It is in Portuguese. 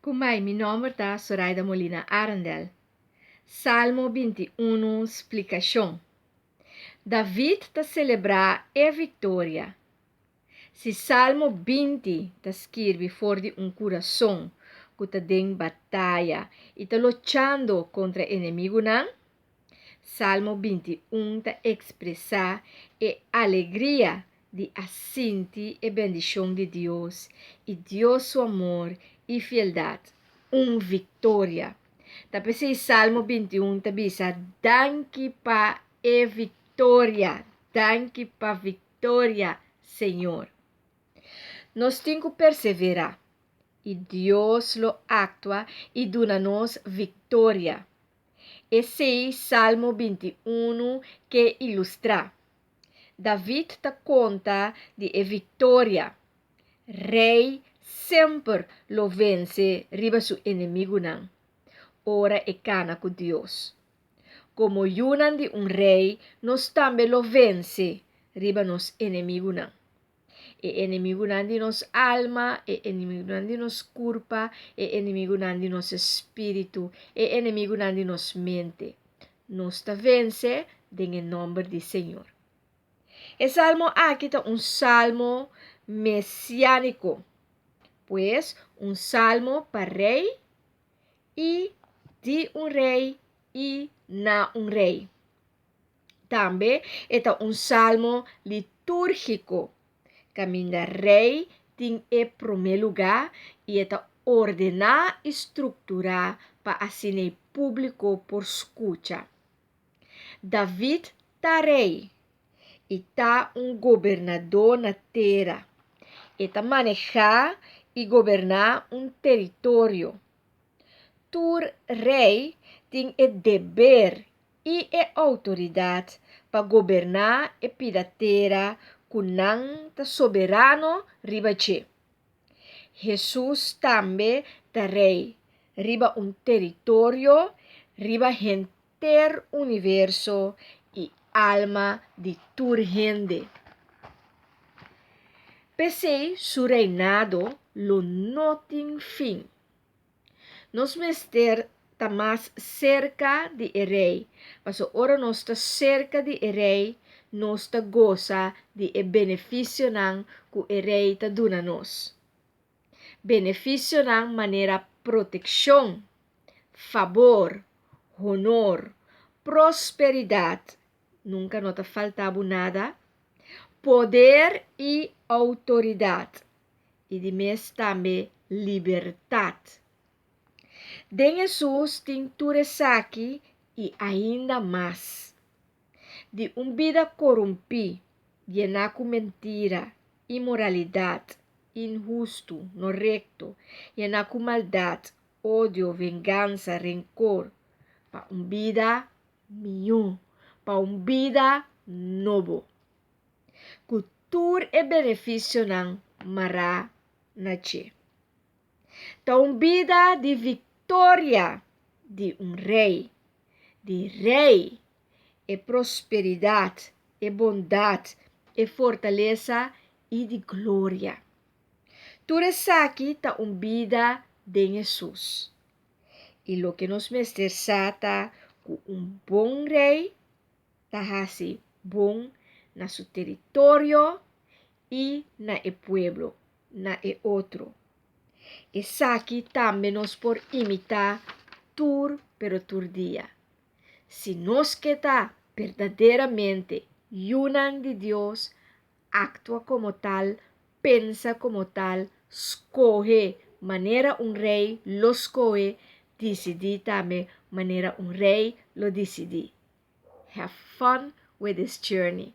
Kumai, mi nome é Zoraida Molina Arendel. Salmo 21, explicação. David está celebrar a vitória. Se Salmo 20 está escrito fora de coração que está em batalha e está lutando contra o inimigo, não? Salmo 21 está expressar a alegria de assentir a bendição de Deus e Deus seu amor e fieldade. Vitória. Tapos esse Salmo 21 está dizendo, danke pa a vitória, danke pa vitória, Senhor. Nós temos que perseverar e Deus lo atua e dá-nos vitória. Esse é Salmo 21 que ilustra. David te conta de a vitória. Rei sempre lo vence riba su inimigo não. Ora é cana com Deus. Como yunan de rei, nós também lo vence riba nos inimigo não. E inimigo não de nos alma, e inimigo não de nos corpo, e inimigo não de nos espírito, e inimigo não de nos mente. Nos ta vence em nome do Senhor. O salmo aqui está salmo messiânico, pues salmo para rei e de rei e na rei. Também está salmo litúrgico. Caminha rei tem em primeiro lugar e está ordenar e estruturar para assim o público por escuta. David está rei e está governador na terra. E está manejar e governar território. Tu rei tem o dever e a autoridade para governar e pida terra com não soberano riba che. Jesus também está rei riba território, riba inteiro universo e alma de tur gente. Pensei su reinado lo no tem fim. Nos mester está mais cerca de rei, mas ora nós está cerca de rei, nós está goza de benefício não que o rei está dando nos. Benefício não maneira proteção, favor, honor, prosperidade. Nunca não te faltava nada. Poder e autoridade. E de mês também liberdade. De Jesus tem tudo aqui e ainda mais. De vida corrompida, llena com mentira, imoralidade, injusto, não recto, llena com maldade, ódio, vingança, rancor, para vida melhor, para vida novo. Cultura e benefício não mará na che. Então, vida de vitória de rei, e prosperidade, e bondade, e fortaleza e de glória. Tudo isso aqui está vida de Jesus. E o que nos mestres sata com bom rei, está assim bom na seu território e na e pueblo, na e outro. E aqui também nos por imitar pero tur dia. Se nos queda verdadeiramente unan de Deus, actúa como tal, pensa como tal, escoge maneira rei lo escoge, decidi também maneira rei lo decidi. Have fun with this journey.